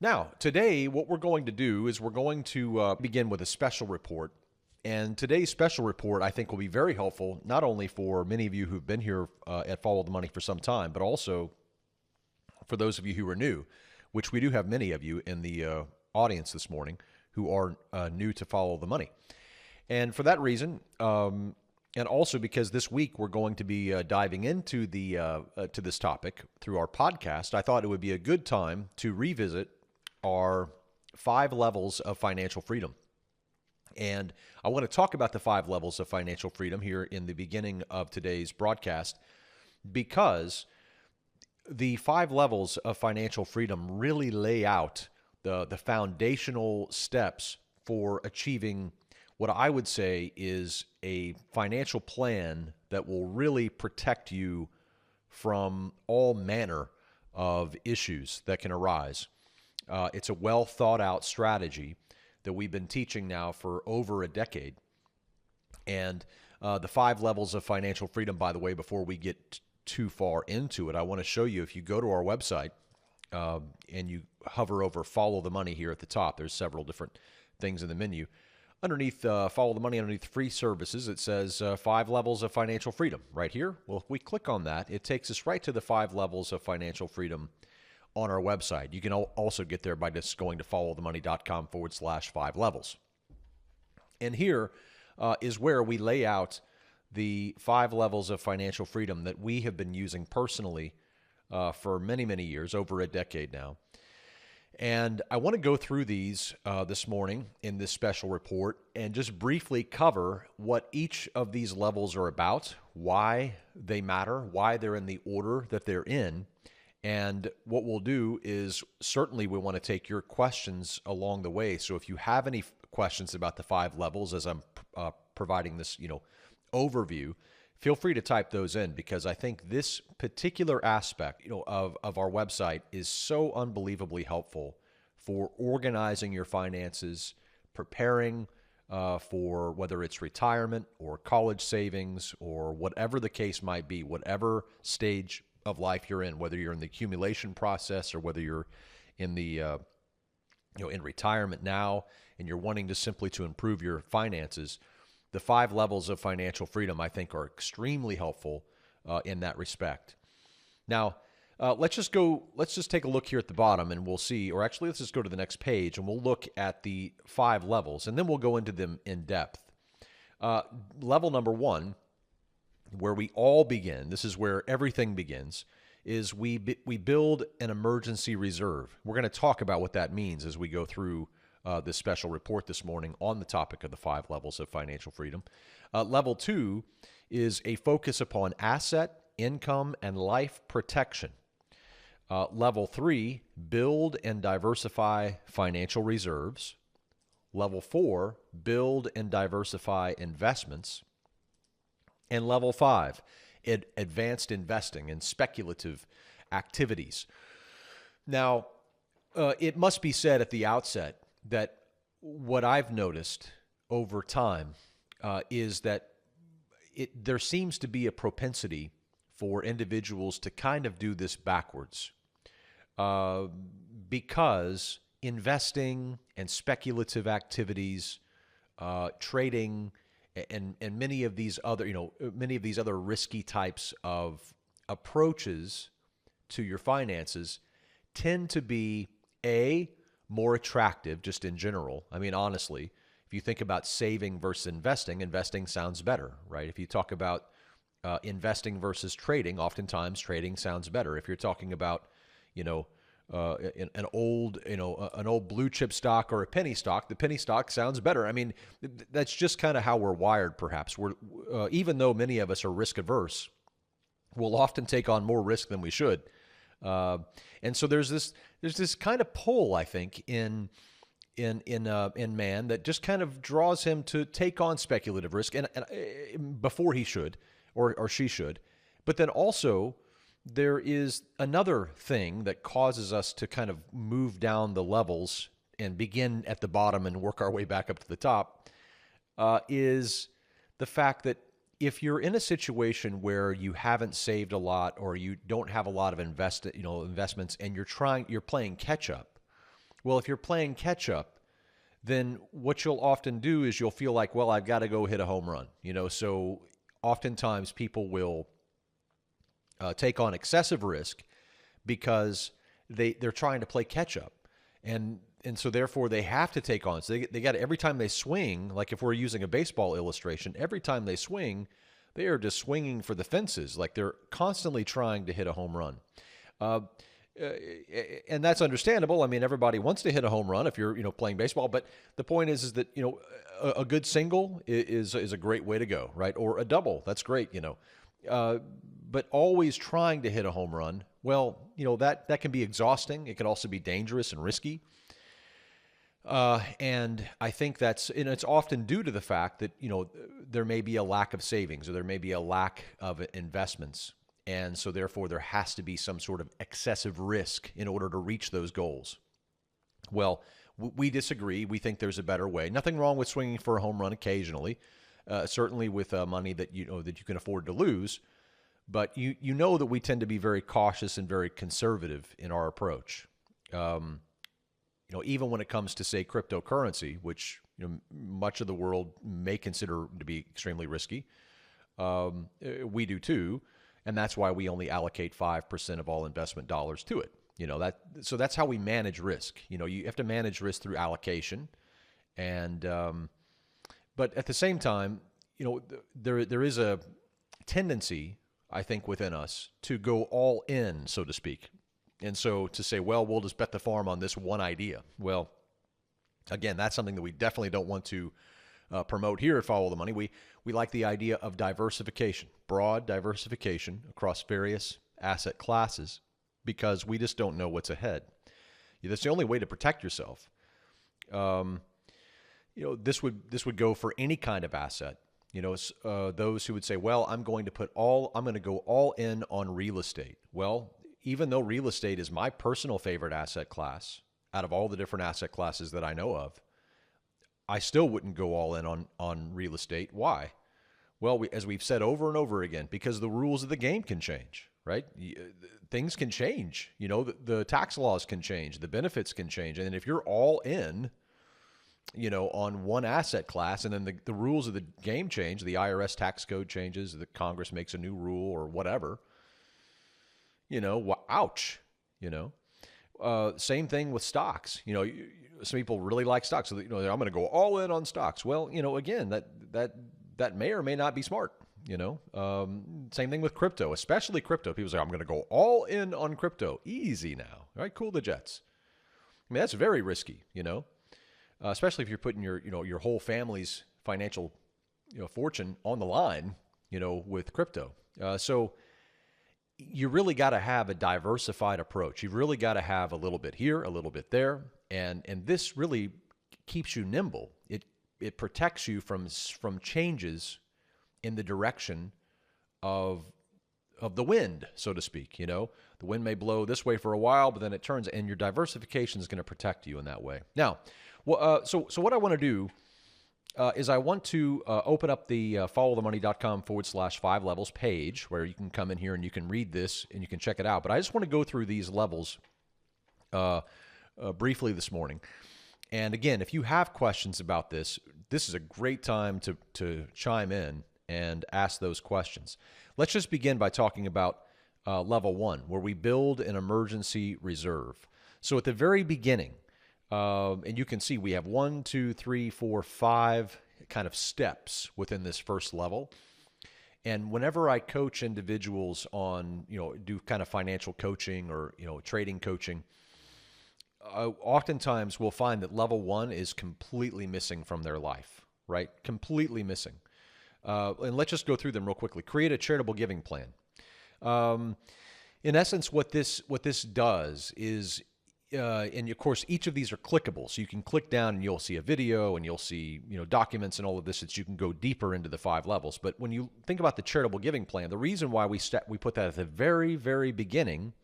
Now, today, what we're going to do is we're going to begin with a special report. And today's special report, I think, will be very helpful, not only for many of you who've been here at Follow the Money for some time, but also for those of you who are new, which we do have many of you in the audience this morning who are new to Follow the Money. And for that reason, and also because this week we're going to be diving into to this topic through our podcast, I thought it would be a good time to revisit our 5 levels of financial freedom. And I want to talk about the 5 levels of financial freedom here in the beginning of today's broadcast because the 5 levels of financial freedom really lay out the foundational steps for achieving what I would say is a financial plan that will really protect you from all manner of issues that can arise. It's a well thought out strategy that we've been teaching now for over a decade. And the 5 levels of financial freedom, by the way, before we get too far into it, I want to show you, if you go to our website and you hover over Follow the Money here at the top, there's several different things in the menu. Underneath Follow the Money, underneath Free Services, it says 5 levels of financial freedom right here. Well, if we click on that, it takes us right to the 5 levels of financial freedom on our website. You can also get there by just going to followthemoney.com/5 levels. And here is where we lay out the 5 levels of financial freedom that we have been using personally for many, many years, over a decade now. And I want to go through these this morning in this special report and just briefly cover what each of these levels are about, why they matter, why they're in the order that they're in. And what we'll do is certainly we want to take your questions along the way. So if you have any questions about the 5 levels as I'm providing this, overview, feel free to type those in, because I think this particular aspect, of our website is so unbelievably helpful for organizing your finances, preparing for whether it's retirement or college savings or whatever the case might be, whatever stage of life you're in, whether you're in the accumulation process or whether you're in the in retirement now and you're wanting to simply to improve your finances. The 5 levels of financial freedom, I think, are extremely helpful in that respect. Now, let's just take a look here at the bottom and we'll see, or actually let's just go to the next page and we'll look at the 5 levels and then we'll go into them in depth. Level number 1, where we all begin, this is where everything begins, is we build an emergency reserve. We're going to talk about what that means as we go through this special report this morning on the topic of the 5 levels of financial freedom. Level 2 is a focus upon asset, income, and life protection. Level 3, build and diversify financial reserves. Level 4, build and diversify investments. And level 5, advanced investing and speculative activities. Now, it must be said at the outset that what I've noticed over time is that there seems to be a propensity for individuals to kind of do this backwards because investing and speculative activities, trading, and many of these other risky types of approaches to your finances tend to be more attractive just in general. I mean, honestly, if you think about saving versus investing sounds better, right? If you talk about investing versus trading, oftentimes trading sounds better. If you're talking about, an old blue chip stock or a penny stock, the penny stock sounds better. I mean, that's just kind of how we're wired, perhaps. We're even though many of us are risk averse, we'll often take on more risk than we should. And so there's this kind of pull, I think, in man that just kind of draws him to take on speculative risk and before he should or she should. But then also there is another thing that causes us to kind of move down the levels and begin at the bottom and work our way back up to the top, is the fact that if you're in a situation where you haven't saved a lot or you don't have a lot of investments and you're playing catch up, Well, if you're playing catch up, then what you'll often do is you'll feel like, well, I've got to go hit a home run. So oftentimes people will take on excessive risk because they're trying to play catch up, and so therefore they have to take on. So they got every time they swing, like if we're using a baseball illustration, every time they swing, they are just swinging for the fences, like they're constantly trying to hit a home run. And that's understandable. I mean, everybody wants to hit a home run if you're playing baseball. But the point is that a good single is a great way to go, right? Or a double, that's great. But always trying to hit a home run, well, that can be exhausting. It can also be dangerous and risky. And I think it's often due to the fact that there may be a lack of savings or there may be a lack of investments. And so therefore there has to be some sort of excessive risk in order to reach those goals. Well, we disagree. We think there's a better way. Nothing wrong with swinging for a home run occasionally, certainly with money that you can afford to lose. But you know that we tend to be very cautious and very conservative in our approach. Even when it comes to, say, cryptocurrency, which much of the world may consider to be extremely risky, we do too. And that's why we only allocate 5% of all investment dollars to it. So that's how we manage risk. You have to manage risk through allocation, and but at the same time, there is a tendency, I think, within us to go all in, so to speak, and so to say, well, we'll just bet the farm on this one idea. Well, again, that's something that we definitely don't want to promote here at Follow the Money. We like the idea of diversification, broad diversification across various asset classes, because we just don't know what's ahead. That's the only way to protect yourself. This would go for any kind of asset. Those who would say, well, I'm going to go all in on real estate. Well, even though real estate is my personal favorite asset class out of all the different asset classes that I know of, I still wouldn't go all in on real estate. Why? Well, as we've said over and over again, because the rules of the game can change, right? Things can change. The tax laws can change. The benefits can change. And if you're all in, on one asset class, and then the rules of the game change, the IRS tax code changes, the Congress makes a new rule or whatever, ouch, same thing with stocks. Some people really like stocks. So, I'm going to go all in on stocks. Well, again, that may or may not be smart. Same thing with crypto, especially crypto. People say, I'm going to go all in on crypto. Easy now, right? Cool the jets. I mean, that's very risky, especially if you're putting your whole family's financial, fortune on the line, with crypto. So you really got to have a diversified approach. You've really got to have a little bit here, a little bit there. And this really keeps you nimble. It protects you from changes in the direction of the wind, so to speak. The wind may blow this way for a while, but then it turns, and your diversification is going to protect you in that way. Now, so what I want to do is I want to open up the followthemoney.com/5 levels page, where you can come in here and you can read this and you can check it out. But I just want to go through these levels briefly this morning. And again, if you have questions about this is a great time to chime in and ask those questions. Let's just begin by talking about level 1, where we build an emergency reserve. So at the very beginning, and you can see we have 1, 2, 3, 4, 5 kind of steps within this first level. And whenever I coach individuals on, do kind of financial coaching or, trading coaching, oftentimes we'll find that level 1 is completely missing from their life, right? Completely missing. And let's just go through them real quickly. Create a charitable giving plan. In essence, what this does is, and of course, each of these are clickable. So you can click down and you'll see a video and you'll see, documents and all of this that you can go deeper into the 5 levels. But when you think about the charitable giving plan, the reason why we put that at the very, very beginning,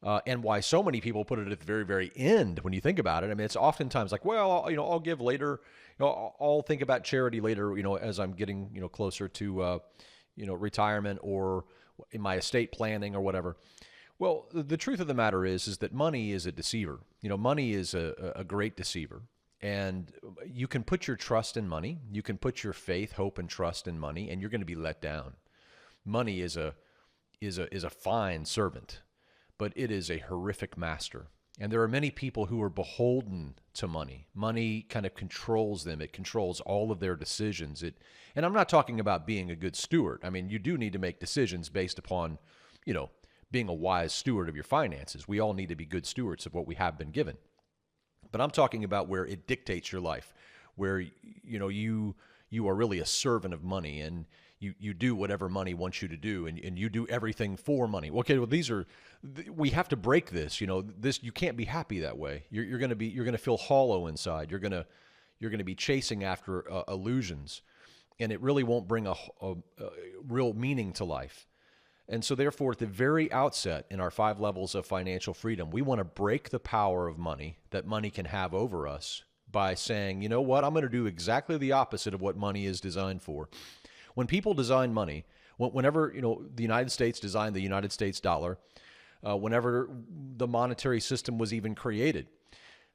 and why so many people put it at the very, very end, when you think about it, I mean, it's oftentimes like, well, I'll give later, I'll think about charity later, as I'm getting, closer to, retirement or in my estate planning or whatever. Well, the truth of the matter is that money is a deceiver. Money is a great deceiver. And you can put your trust in money. You can put your faith, hope, and trust in money, and you're going to be let down. Money is a fine servant, but it is a horrific master. And there are many people who are beholden to money. Money kind of controls them. It controls all of their decisions. And I'm not talking about being a good steward. I mean, you do need to make decisions based upon, being a wise steward of your finances. We all need to be good stewards of what we have been given. But I'm talking about where it dictates your life, where you are really a servant of money, and you do whatever money wants you to do, and you do everything for money. Okay, well we have to break this. You can't be happy that way. You're going to feel hollow inside. You're going to be chasing after illusions, and it really won't bring a real meaning to life. And so therefore, at the very outset in our 5 levels of financial freedom, we want to break the power of money that money can have over us by saying, you know what, I'm going to do exactly the opposite of what money is designed for. When people design money, whenever the United States designed the United States dollar, whenever the monetary system was even created,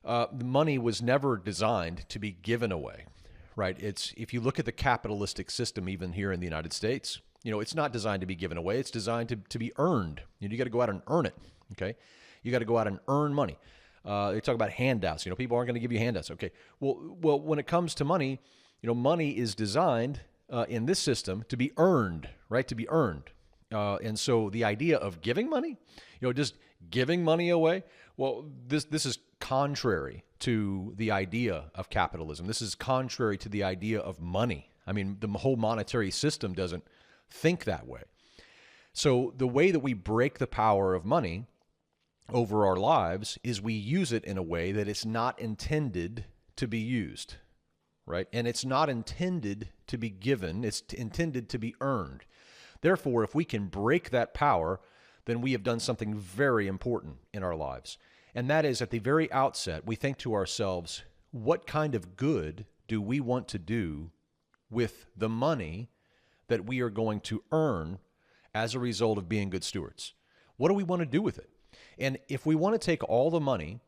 the money was never designed to be given away, right? If you look at the capitalistic system, even here in the United States, it's not designed to be given away. It's designed to be earned. You got to go out and earn it. Okay, you got to go out and earn money. They talk about handouts. People aren't going to give you handouts. Okay, well, when it comes to money, money is designed in this system to be earned, right? To be earned. And so the idea of giving money, just giving money away, well, this is contrary to the idea of capitalism. This is contrary to the idea of money. I mean, the whole monetary system doesn't think that way. So the way that we break the power of money over our lives is we use it in a way that it's not intended to be used, right? And it's not intended to be given. It's intended to be earned. Therefore, if we can break that power, then we have done something very important in our lives. And that is, at the very outset, we think to ourselves, what kind of good do we want to do with the money that we are going to earn as a result of being good stewards? What do we want to do with it? And if we want to take all the money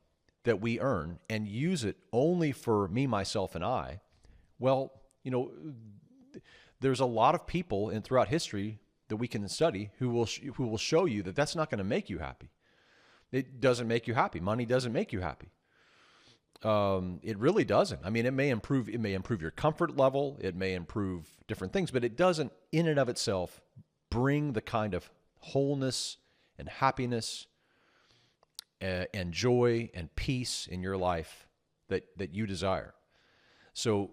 that we earn and use it only for me, myself, and I, well, there's a lot of people throughout history that we can study who will show you that that's not going to make you happy. It doesn't make you happy. Money doesn't make you happy. It really doesn't. I mean, it may improve your comfort level. It may improve different things, but it doesn't in and of itself bring the kind of wholeness and happiness and joy and peace in your life that you desire. So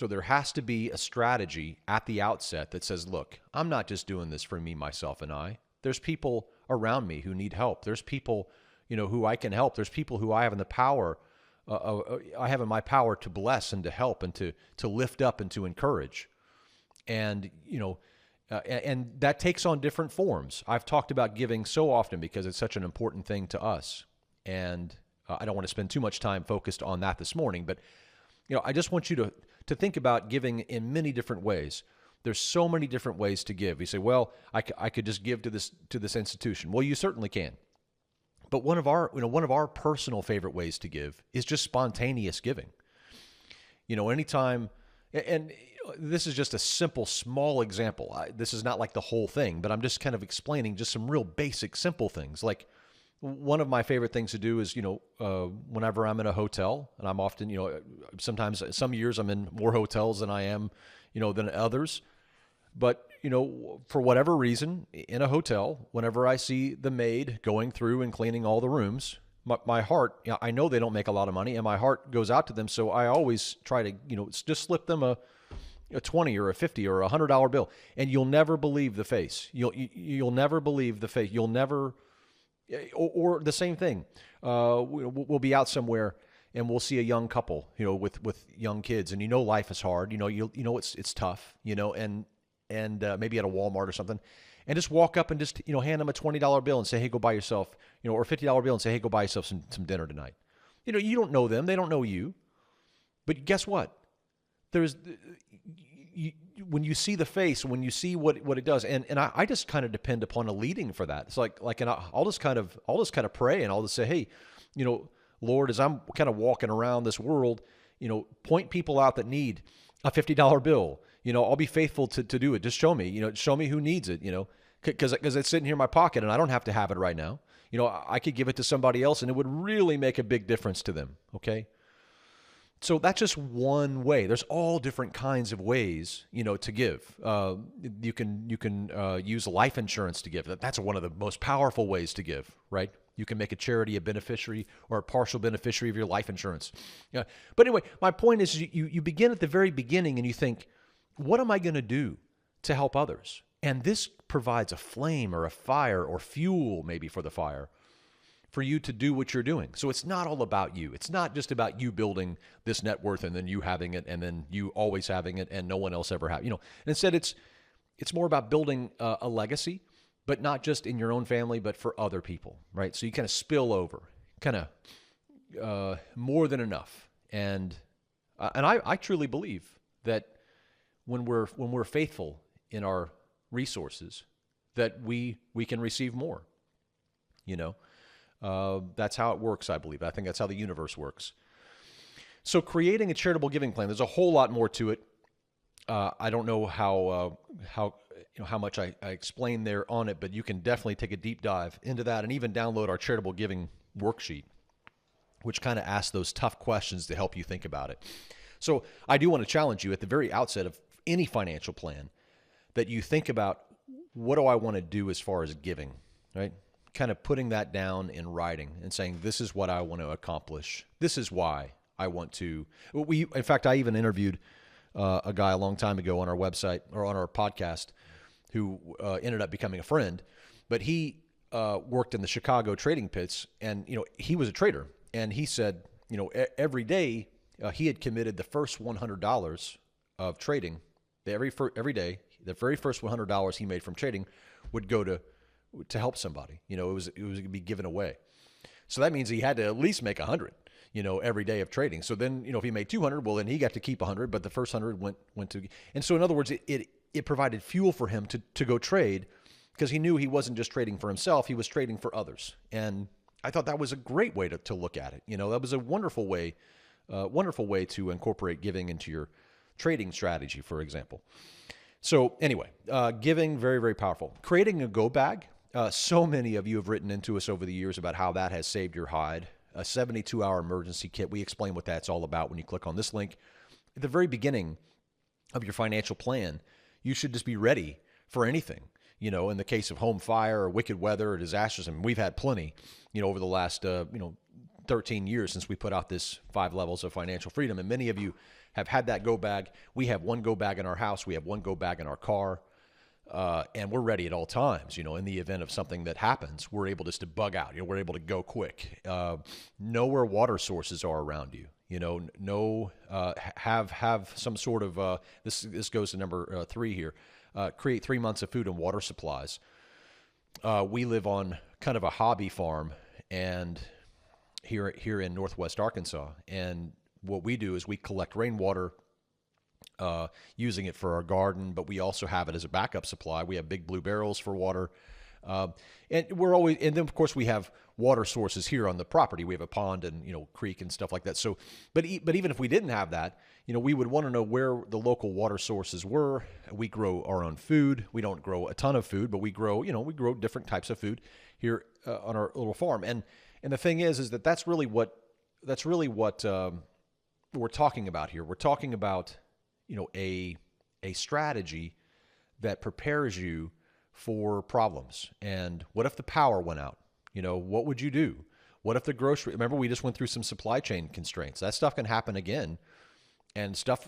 there has to be a strategy at the outset that says, look, I'm not just doing this for me, myself, and I. There's people around me who need help. There's people, who I can help. There's people who I have in the power I have in my power to bless and to help and to lift up and to encourage. And, and that takes on different forms. I've talked about giving so often because it's such an important thing to us. And I don't want to spend too much time focused on that this morning, but, I just want you to think about giving in many different ways. There's so many different ways to give. You say, well, I could just give to this institution. Well, you certainly can. But one of our personal favorite ways to give is just spontaneous giving. Anytime, and this is just a simple, small example. This is not like the whole thing, but I'm just kind of explaining just some real basic, simple things. Like one of my favorite things to do is, whenever I'm in a hotel, and I'm often, sometimes some years I'm in more hotels than I am, than others. But, for whatever reason, in a hotel, whenever I see the maid going through and cleaning all the rooms, my heart, I know they don't make a lot of money, and my heart goes out to them. So I always try to, just slip them a 20 or a 50 or $100 bill, and you'll never believe the face. You'll never believe the face. You'll never, or the same thing. We'll be out somewhere and we'll see a young couple, with young kids, and life is hard. It's tough. And maybe at a Walmart or something, and just walk up and just, hand them a $20 bill and say, hey, go buy yourself, or a $50 bill and say, hey, go buy yourself some dinner tonight. You don't know them. They don't know you. But guess what? you, when you see the face, when you see what it does, and I just kind of depend upon a leading for that. It's like, and I'll just kind of pray, and I'll just say, hey, Lord, as I'm kind of walking around this world, point people out that need a $50 bill. I'll be faithful to do it. Just show me, show me who needs it, because it's sitting here in my pocket and I don't have to have it right now. I could give it to somebody else and it would really make a big difference to them. Okay. So that's just one way. There's all different kinds of ways, to give. You can use life insurance to give. That's one of the most powerful ways to give, right? You can make a charity a beneficiary or a partial beneficiary of your life insurance. Yeah. But anyway, my point is you begin at the very beginning and you think, what am I going to do to help others? And this provides a flame or a fire or fuel maybe for the fire for you to do what you're doing. So it's not all about you. It's not just about you building this net worth and then you having it and then you always having it and no one else ever have. Instead it's more about building a legacy, but not just in your own family, but for other people, right? So you kind of spill over, kind of more than enough. And I truly believe that when we're faithful in our resources, that we can receive more. That's how it works, I believe. I think that's how the universe works. So creating a charitable giving plan, there's a whole lot more to it. I don't know how much I explained there on it, but you can definitely take a deep dive into that and even download our charitable giving worksheet, which kind of asks those tough questions to help you think about it. So I do want to challenge you at the very outset of any financial plan that you think about, what do I want to do as far as giving, right? Kind of putting that down in writing and saying, this is what I want to accomplish. This is why I want to. In fact, I even interviewed a guy a long time ago on our website or on our podcast who ended up becoming a friend, but he worked in the Chicago trading pits and, he was a trader. And he said, every day he had committed the first $100 of trading. Every day, the very first $100 he made from trading would go to help somebody. It was going to be given away. So that means he had to at least make 100, every day of trading. So then, if he made 200, well, then he got to keep 100, but the first 100 went to. And so in other words, it provided fuel for him to go trade, because he knew he wasn't just trading for himself, he was trading for others. And I thought that was a great way to look at it. That was a wonderful way to incorporate giving into your trading strategy, for example. So anyway, giving, very, very powerful. Creating a go bag. So many of you have written into us over the years about how that has saved your hide. A 72-hour emergency kit. We explain what that's all about when you click on this link. At the very beginning of your financial plan, you should just be ready for anything. In the case of home fire or wicked weather or disasters, and we've had plenty, over the last, 13 years since we put out this 5 levels of financial freedom. And many of you have had that go bag. We have one go bag in our house. We have one go bag in our car. And we're ready at all times, in the event of something that happens, we're able just to bug out, we're able to go quick, know where water sources are around you, have some sort of, this goes to number 3 here, create 3 months of food and water supplies. We live on kind of a hobby farm and here in Northwest Arkansas. And what we do is we collect rainwater, using it for our garden, but we also have it as a backup supply. We have big blue barrels for water. And then of course we have water sources here on the property. We have a pond and, creek and stuff like that. So, but even if we didn't have that, we would want to know where the local water sources were. We grow our own food. We don't grow a ton of food, but we grow different types of food here on our little farm. And the thing is that that's really what we're talking about here. We're talking about, a strategy that prepares you for problems. And what if the power went out? What would you do? What if remember we just went through some supply chain constraints. That stuff can happen again. And stuff,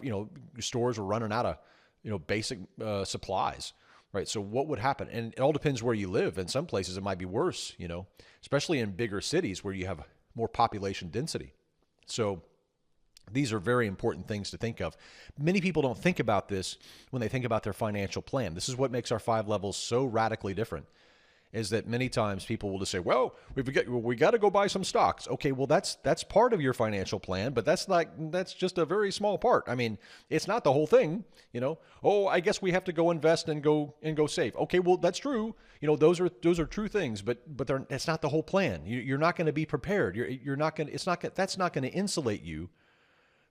stores are running out of, basic supplies, right? So what would happen? And it all depends where you live. In some places it might be worse, especially in bigger cities where you have more population density. So these are very important things to think of. Many people don't think about this when they think about their financial plan. This is what makes our 5 levels so radically different. is that many times people will just say, well, we got to go buy some stocks. Okay, well, that's part of your financial plan, but that's just a very small part. I mean, it's not the whole thing, Oh, I guess we have to go invest and go save. Okay, well, that's true. Those are true things, but it's not the whole plan. You're not going to be prepared. You're not going to, that's not going to insulate you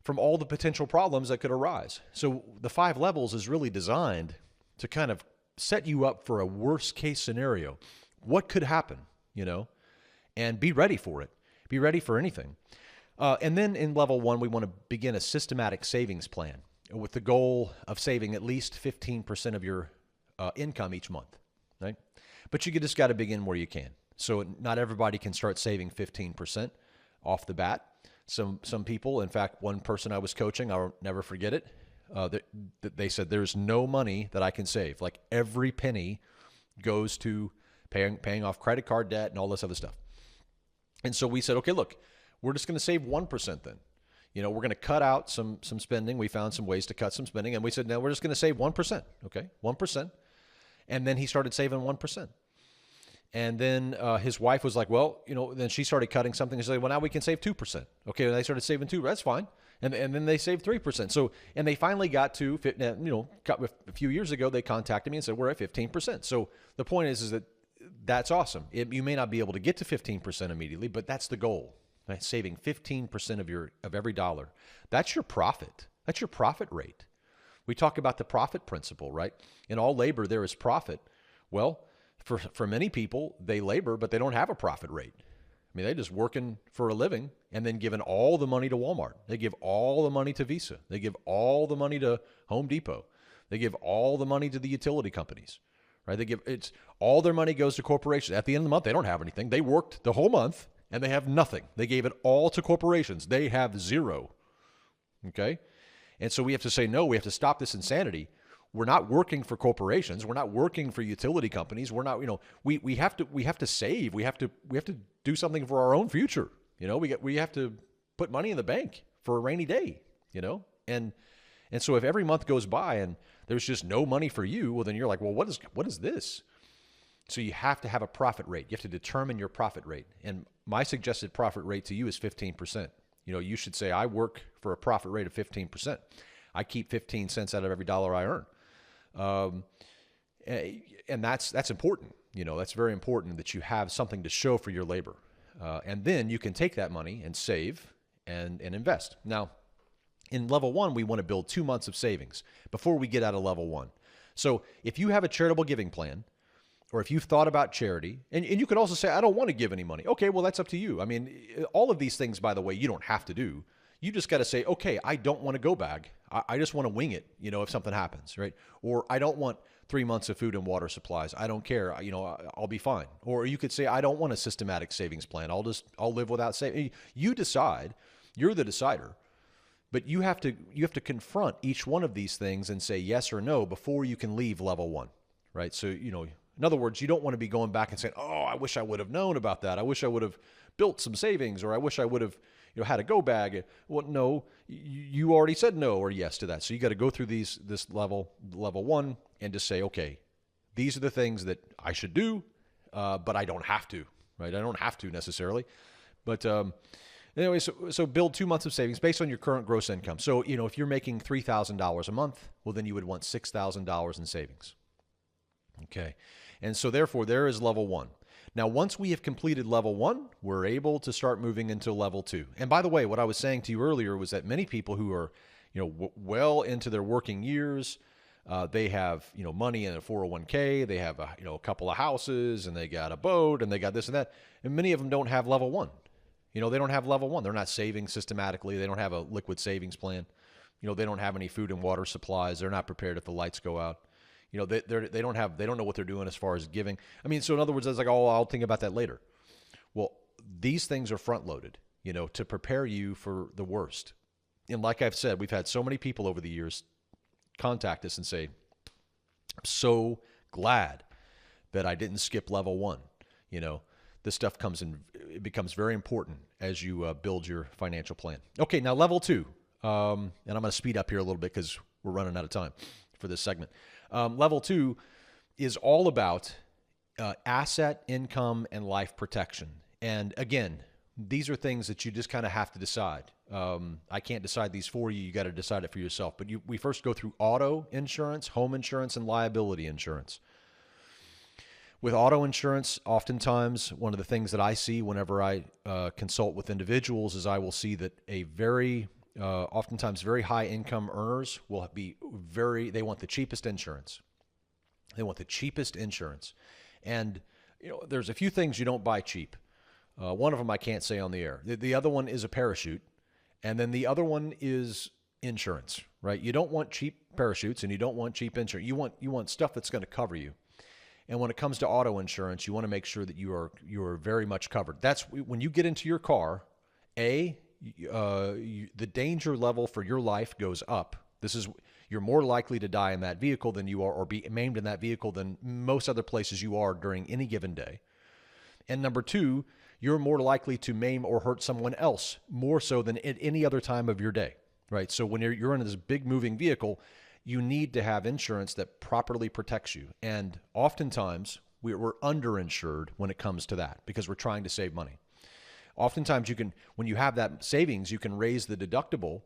from all the potential problems that could arise. So the 5 levels is really designed to kind of set you up for a worst case scenario. What could happen, and be ready for it. Be ready for anything. And then in level 1, we want to begin a systematic savings plan with the goal of saving at least 15% of your income each month, right? But you just got to begin where you can. So not everybody can start saving 15% off the bat. Some people, in fact, one person I was coaching, I'll never forget it. They said, there's no money that I can save. Like every penny goes to paying off credit card debt and all this other stuff. And so we said, okay, look, we're just going to save 1% then. We're going to cut out some spending. We found some ways to cut some spending. And we said, no, we're just going to save 1%. Okay, 1%. And then he started saving 1%. And then his wife was like, well, then she started cutting something. She said, well, now we can save 2%. Okay, and they started saving 2%. That's fine. And then they saved 3%. So, and they finally got to, a few years ago, they contacted me and said, we're at 15%. So the point is that that's awesome. You may not be able to get to 15% immediately, but that's the goal, right? Saving 15% of every dollar. That's your profit. That's your profit rate. We talk about the profit principle, right? In all labor, there is profit. Well, for many people, they labor, but they don't have a profit rate. I mean, they're just working for a living and then giving all the money to Walmart. They give all the money to Visa. They give all the money to Home Depot. They give all the money to the utility companies, right? It's all their money goes to corporations. At the end of the month, they don't have anything. They worked the whole month and they have nothing. They gave it all to corporations. They have zero. Okay? And so we have to say, no, we have to stop this insanity. We're not working for corporations. We're not working for utility companies. We're not, we have to save. We have to do something for our own future. We have to put money in the bank for a rainy day, and so if every month goes by and there's just no money for you, well, then you're like, well, what is this? So you have to have a profit rate. You have to determine your profit rate. And my suggested profit rate to you is 15%. You should say, I work for a profit rate of 15%. I keep 15 cents out of every dollar I earn. And that's important. That's very important that you have something to show for your labor. And then you can take that money and save and invest. Now, in level 1, we want to build 2 months of savings before we get out of level 1. So if you have a charitable giving plan, or if you've thought about charity, and you could also say, I don't want to give any money. Okay, well, that's up to you. I mean, all of these things, by the way, you don't have to do. You just got to say, okay, I don't want to go bag. I just want to wing it, if something happens, right? Or I don't want 3 months of food and water supplies. I don't care. I'll be fine. Or you could say, I don't want a systematic savings plan. I'll live without saving. You decide. You're the decider. But you have to confront each one of these things and say yes or no before you can leave level 1, right? So, in other words, you don't want to be going back and saying, oh, I wish I would have known about that. I wish I would have built some savings, or I wish I would have had a go bag. Well, no, you already said no or yes to that. So you got to go through this level 1 and just say, okay, these are the things that I should do, but I don't have to, right? I don't have to necessarily. But anyway, so build 2 months of savings based on your current gross income. So, if you're making $3,000 a month, well, then you would want $6,000 in savings. Okay. And so therefore, there is level 1. Now, once we have completed level 1, we're able to start moving into level 2. And by the way, what I was saying to you earlier was that many people who are, well into their working years, they have, money in a 401k, they have a couple of houses, and they got a boat, and they got this and that. And many of them don't have level 1. They don't have level 1. They're not saving systematically. They don't have a liquid savings plan. They don't have any food and water supplies. They're not prepared if the lights go out. They don't know what they're doing as far as giving. I mean, so in other words, I was like, oh, I'll think about that later. Well, these things are front loaded, to prepare you for the worst. And like I've said, we've had so many people over the years contact us and say, I'm so glad that I didn't skip level 1. This stuff it becomes very important as you build your financial plan. Okay, now level 2. And I'm going to speed up here a little bit because we're running out of time for this segment. Level 2 is all about asset, income, and life protection. And again, these are things that you just kind of have to decide. I can't decide these for you. You got to decide it for yourself. But we first go through auto insurance, home insurance, and liability insurance. With auto insurance, oftentimes one of the things that I see whenever I consult with individuals is I will see that oftentimes very high income earners will be they want the cheapest insurance. They want the cheapest insurance. And there's a few things you don't buy cheap. One of them I can't say on the air. The other one is a parachute. And then the other one is insurance, right? You don't want cheap parachutes and you don't want cheap insurance. You want stuff that's going to cover you. And when it comes to auto insurance, you want to make sure that you are very much covered. That's when you get into your car, the danger level for your life goes up. You're more likely to die in that vehicle than you are, or be maimed in that vehicle than most other places you are during any given day. And number two, you're more likely to maim or hurt someone else more so than at any other time of your day, right? So when you're in this big moving vehicle, you need to have insurance that properly protects you. And oftentimes we're underinsured when it comes to that because we're trying to save money. Oftentimes when you have that savings, you can raise the deductible,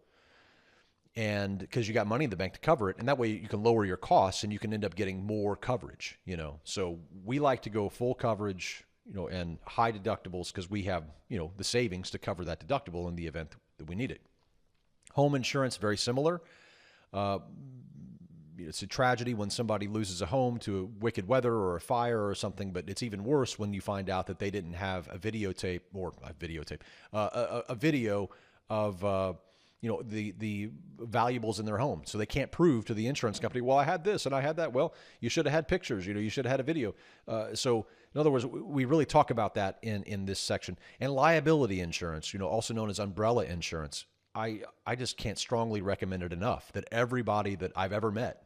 and because you got money in the bank to cover it, and that way you can lower your costs and you can end up getting more coverage, So we like to go full coverage, and high deductibles because we have, the savings to cover that deductible in the event that we need it. Home insurance, very similar. It's a tragedy when somebody loses a home to wicked weather or a fire or something, but it's even worse when you find out that they didn't have a video of the valuables in their home. So they can't prove to the insurance company, well, I had this and I had that. Well, you should have had pictures, you should have had a video. So in other words, we really talk about that in this section. And liability insurance, also known as umbrella insurance. I just can't strongly recommend it enough that everybody that I've ever met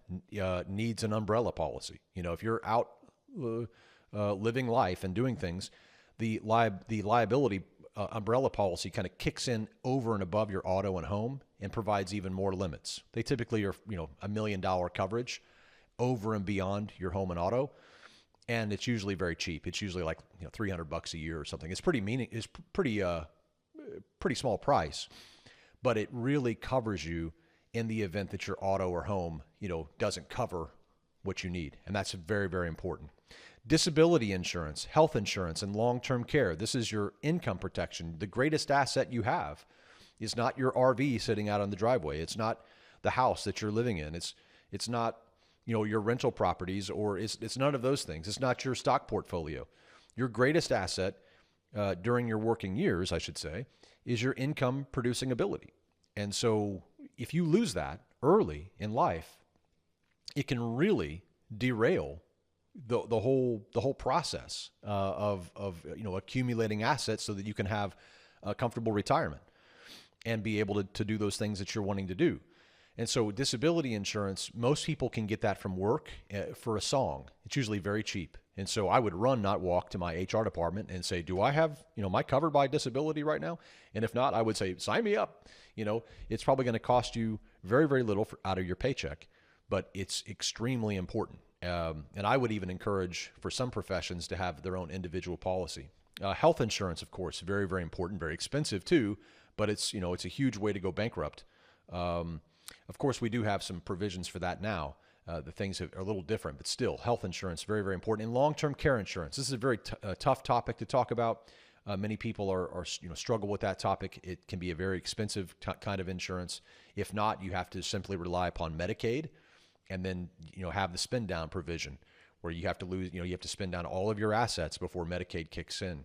needs an umbrella policy. If you're out living life and doing things, the liability umbrella policy kind of kicks in over and above your auto and home and provides even more limits. They typically are, $1 million coverage over and beyond your home and auto. And it's usually very cheap. It's usually like, $300 a year or something. It's pretty small price, but it really covers you in the event that your auto or home, doesn't cover what you need. And that's very, very important. Disability insurance, health insurance, and long-term care. This is your income protection. The greatest asset you have is not your RV sitting out on the driveway. It's not the house that you're living in. It's not, your rental properties, or it's none of those things. It's not your stock portfolio. Your greatest asset during your working years, I should say, is your income producing ability. And so if you lose that early in life, it can really derail the whole process of accumulating assets so that you can have a comfortable retirement and be able to do those things that you're wanting to do. And so disability insurance, most people can get that from work for a song. It's usually very cheap. And so I would run, not walk, to my HR department and say, do I have, am I covered by disability right now? And if not, I would say, sign me up. It's probably going to cost you very, very little out of your paycheck, but it's extremely important. And I would even encourage for some professions to have their own individual policy. Health insurance, of course, very, very important, very expensive too, but it's a huge way to go bankrupt. Of course, we do have some provisions for that now. The things are a little different, but still, health insurance, very, very important. And long-term care insurance. This is a very tough topic to talk about. Many people are struggle with that topic. It can be a very expensive kind of insurance. If not, you have to simply rely upon Medicaid, and then have the spend down provision where you have to spend down all of your assets before Medicaid kicks in.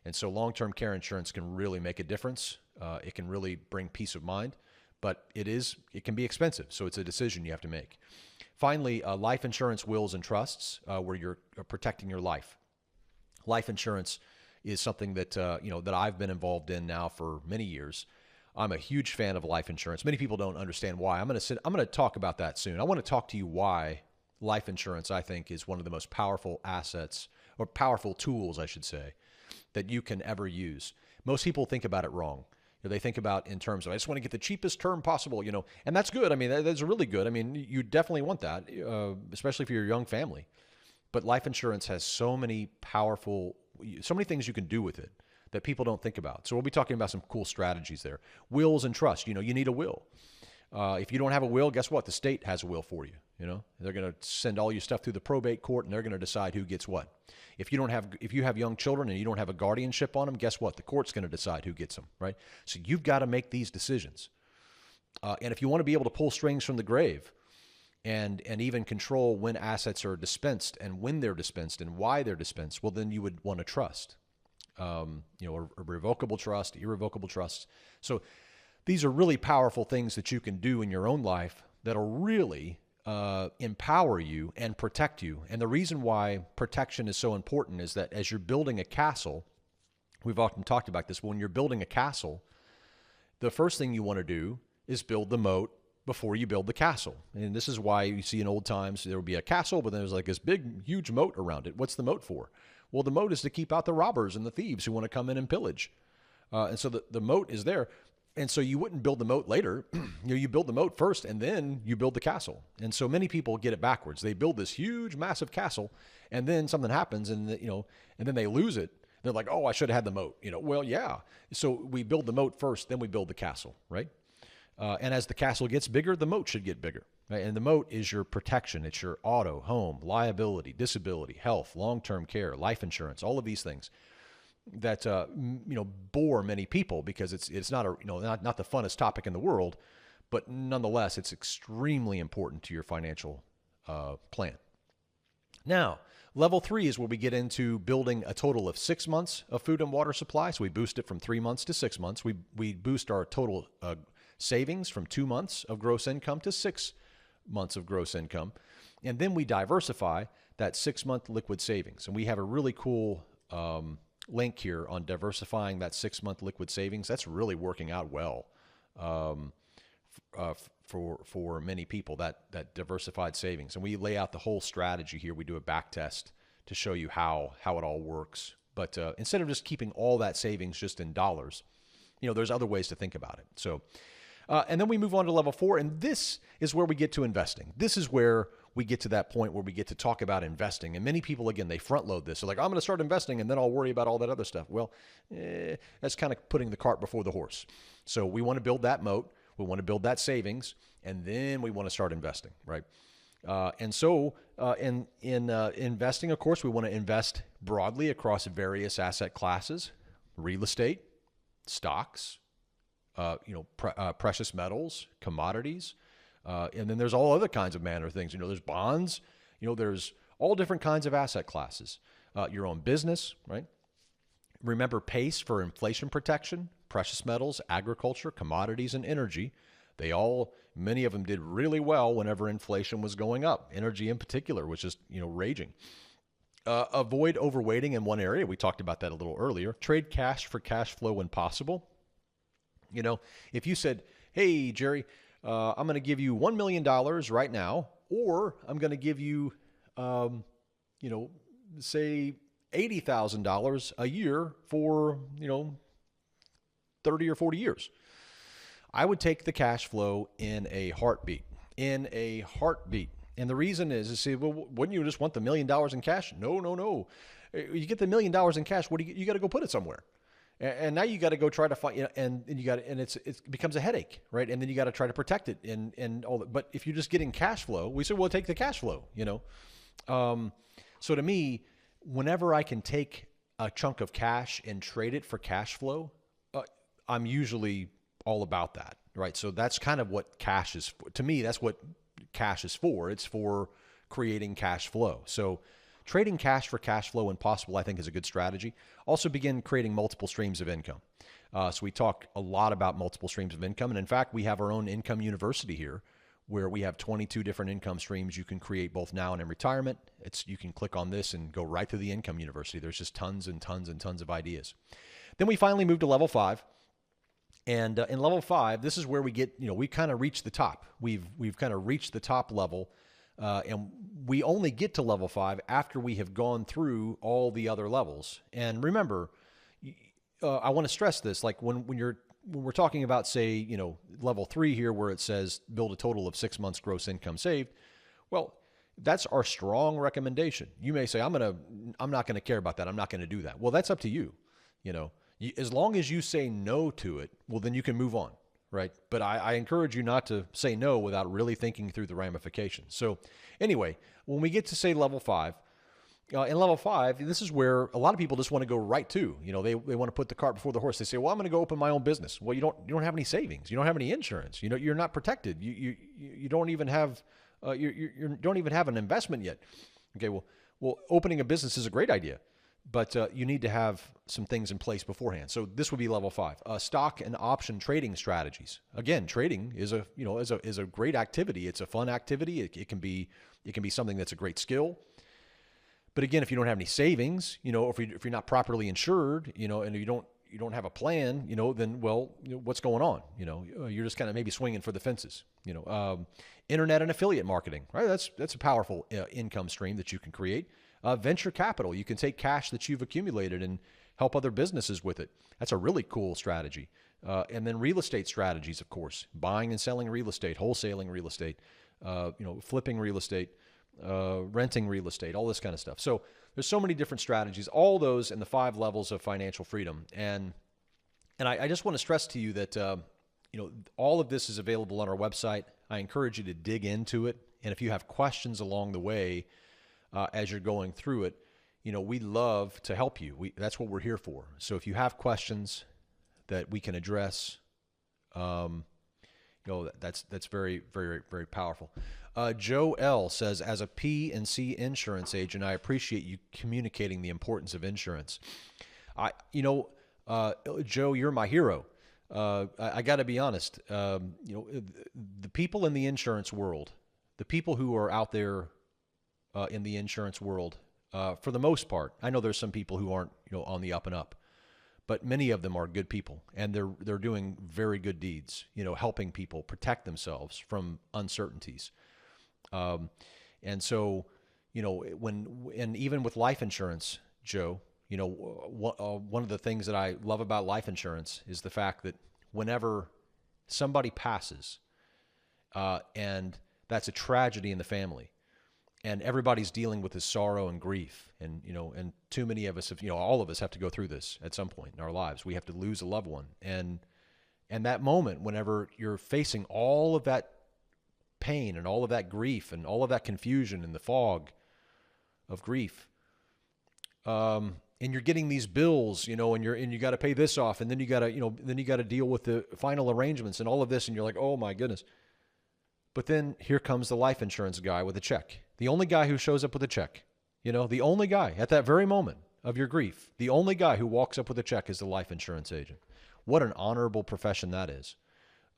And so long-term care insurance can really make a difference. It can really bring peace of mind, but it can be expensive. So it's a decision you have to make. Finally, life insurance, wills, and trusts, where you're protecting your life. Life insurance is something that that I've been involved in now for many years. I'm a huge fan of life insurance. Many people don't understand why. I'm going to talk about that soon. I want to talk to you why life insurance, I think, is one of the most powerful assets, or powerful tools, I should say, that you can ever use. Most people think about it wrong. They think about in terms of, I just want to get the cheapest term possible, and that's good. I mean, that's really good. I mean, you definitely want that, especially for your young family. But life insurance has so many things you can do with it that people don't think about. So we'll be talking about some cool strategies there. Wills and trust. You need a will. If you don't have a will, guess what? The state has a will for you. They're going to send all your stuff through the probate court, and they're going to decide who gets what. If you have young children and you don't have a guardianship on them, guess what? The court's going to decide who gets them, right? So you've got to make these decisions. And if you want to be able to pull strings from the grave and even control when assets are dispensed and when they're dispensed and why they're dispensed, well, then you would want a trust, a revocable trust, irrevocable trust. So these are really powerful things that you can do in your own life that'll really empower you and protect you. And the reason why protection is so important is that as you're building a castle, we've often talked about this, but when you're building a castle, the first thing you want to do is build the moat before you build the castle. And this is why you see in old times, there would be a castle, but then there's like this big, huge moat around it. What's the moat for? Well, the moat is to keep out the robbers and the thieves who want to come in and pillage. And so the moat is there. And so you wouldn't build the moat later. You build the moat first, and then you build the castle. And so many people get it backwards. They build this huge, massive castle, and then something happens, and then they lose it. They're like, "Oh, I should have had the moat." Well, yeah. So we build the moat first, then we build the castle, right? And as the castle gets bigger, the moat should get bigger, right? And the moat is your protection. It's your auto, home, liability, disability, health, long-term care, life insurance, all of these things that bore many people because it's not not the funnest topic in the world, but nonetheless it's extremely important to your financial plan. Now, level 3 is where we get into building a total of 6 months of food and water supply. So we boost it from 3 months to 6 months. We boost our total savings from 2 months of gross income to 6 months of gross income, and then we diversify that 6-month liquid savings. And we have a really cool link here on diversifying that 6-month liquid savings. That's really working out well for many people, that diversified savings. And we lay out the whole strategy here. We do a back test to show you how it all works. But instead of just keeping all that savings just in dollars, there's other ways to think about it. So, and then we move on to level 4, and this is where we get to investing. This is where we get to that point where we get to talk about investing. And many people, again, they front load this. They're like, I'm going to start investing and then I'll worry about all that other stuff. Well, that's kind of putting the cart before the horse. So we want to build that moat. We want to build that savings, and then we want to start investing, right? And so in investing, of course, we want to invest broadly across various asset classes: real estate, stocks, precious metals, commodities, and then there's all other kinds of manner things. There's bonds, there's all different kinds of asset classes. Your own business, right? Remember PACE for inflation protection, precious metals, agriculture, commodities, and energy. Many of them did really well whenever inflation was going up. Energy in particular was just, raging. Avoid overweighting in one area. We talked about that a little earlier. Trade cash for cash flow when possible. If you said, hey, Jerry, I'm going to give you $1 million right now, or I'm going to give you, say $80,000 a year for, 30 or 40 years. I would take the cash flow in a heartbeat. And the reason is say, well, wouldn't you just want the $1 million in cash? No. You get the $1 million in cash. What do you got to go put it somewhere. And now you got to go try to find, and it becomes a headache, right? And then you got to try to protect it and all that. But if you're just getting cash flow, we say, well, take the cash flow, So to me, whenever I can take a chunk of cash and trade it for cash flow, I'm usually all about that, right? So that's kind of what cash is for. To me, that's what cash is for. It's for creating cash flow. So trading cash for cash flow when possible, I think, is a good strategy. Also begin creating multiple streams of income. So we talk a lot about multiple streams of income. And in fact, we have our own income university here where we have 22 different income streams you can create both now and in retirement. You can click on this and go right to the income university. There's just tons and tons and tons of ideas. Then we finally move to level 5. And in level 5, this is where we get, we kind of reach the top. We've kind of reached the top level. And we only get to level 5 after we have gone through all the other levels. And remember, I want to stress this, like when we're talking about, say, level 3 here, where it says build a total of 6 months gross income saved. Well, That's our strong recommendation. You may say, I'm not going to care about that. I'm not going to do that. Well, that's up to you. As long as you say no to it, well, then you can move on, right? But I encourage you not to say no without really thinking through the ramifications. So anyway, when we get to say level 5, in level 5, this is where a lot of people just want to go right to. They want to put the cart before the horse. They say, well, I'm going to go open my own business. Well, you don't have any savings. You don't have any insurance. You're not protected. You don't even have you don't even have an investment yet. Okay, well, opening a business is a great idea, but you need to have some things in place beforehand. So this would be level 5. Stock and option trading strategies. Again, trading is a great activity. It's a fun activity. It can be something that's a great skill. But again, if you don't have any savings, if you're not properly insured, and you don't have a plan, then what's going on? You're just kind of maybe swinging for the fences. Internet and affiliate marketing, right? That's a powerful income stream that you can create. Venture capital, you can take cash that you've accumulated and help other businesses with it. That's a really cool strategy. And then real estate strategies, of course, buying and selling real estate, wholesaling real estate, flipping real estate. Renting real estate, all this kind of stuff. So there's so many different strategies, all those in the 5 levels of financial freedom. And I just want to stress to you that, all of this is available on our website. I encourage you to dig into it. And if you have questions along the way, as you're going through it, we love to help you. That's what we're here for. So if you have questions that we can address, that's very, very, very powerful. Joe L. says, as a P&C insurance agent, I appreciate you communicating the importance of insurance. Joe, you're my hero. I got to be honest. The people in the insurance world, the people who are out there in the insurance world, for the most part, I know there's some people who aren't, on the up and up, but many of them are good people, and they're doing very good deeds, helping people protect themselves from uncertainties. And so, and even with life insurance, Joe, one of the things that I love about life insurance is the fact that whenever somebody passes, and that's a tragedy in the family, and everybody's dealing with this sorrow and grief, and too many of us have, all of us have to go through this at some point in our lives. We have to lose a loved one, and that moment, whenever you're facing all of that pain and all of that grief and all of that confusion and the fog of grief, and you're getting these bills, and you got to pay this off, and then you got to deal with the final arrangements and all of this, and you're like, oh my goodness. But then here comes the life insurance guy with a check. The only guy who shows up with a check, the only guy at that very moment of your grief, the only guy who walks up with a check is the life insurance agent. What an honorable profession that is.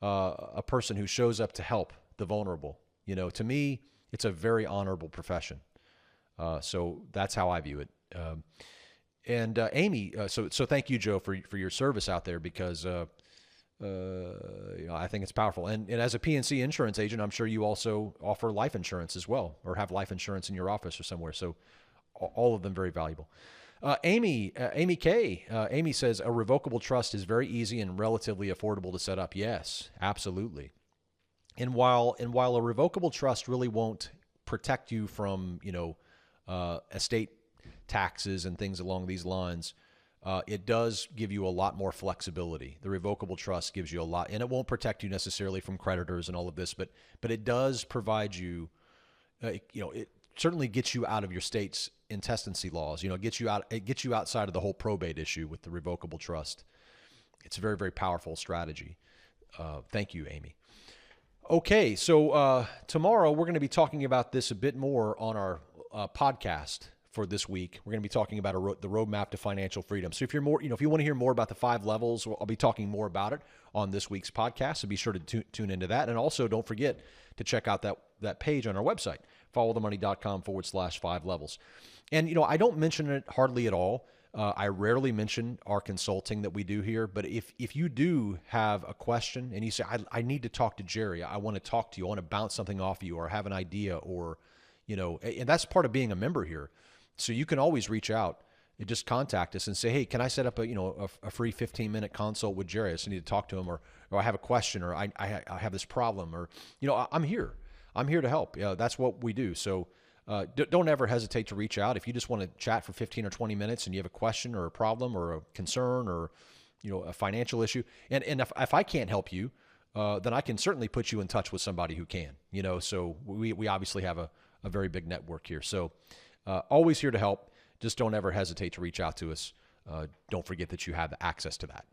A person who shows up to help the vulnerable. To me, it's a very honorable profession. So that's how I view it. And Amy, so thank you, Joe, for your service out there, because I think it's powerful. And as a P&C insurance agent, I'm sure you also offer life insurance as well, or have life insurance in your office or somewhere. So all of them very valuable. Amy K. Amy says, a revocable trust is very easy and relatively affordable to set up. Yes, absolutely. And while a revocable trust really won't protect you from, estate taxes and things along these lines, it does give you a lot more flexibility. The revocable trust gives you a lot, and it won't protect you necessarily from creditors and all of this, but it does provide you, it certainly gets you out of your state's intestacy laws. It gets you outside of the whole probate issue with the revocable trust. It's a very, very powerful strategy. Thank you, Amy. Okay, so tomorrow we're going to be talking about this a bit more on our podcast for this week. We're going to be talking about the roadmap to financial freedom. So if you're more, if you want to hear more about the 5 levels, I'll be talking more about it on this week's podcast. So be sure to tune into that. And also don't forget to check out that page on our website, followthemoney.com/5 levels. And, I don't mention it hardly at all. I rarely mention our consulting that we do here, but if you do have a question and you say, I need to talk to Jerry, I want to talk to you, I want to bounce something off you, or have an idea, or, and that's part of being a member here. So you can always reach out and just contact us and say, hey, can I set up a free 15-minute consult with Jerry? I just need to talk to him, or I have a question, or I have this problem, or, I'm here. I'm here to help. That's what we do. So don't ever hesitate to reach out. If you just want to chat for 15 or 20 minutes and you have a question or a problem or a concern or a financial issue, and if I can't help you, then I can certainly put you in touch with somebody who can. So we obviously have a very big network here. So always here to help. Just don't ever hesitate to reach out to us. Don't forget that you have access to that.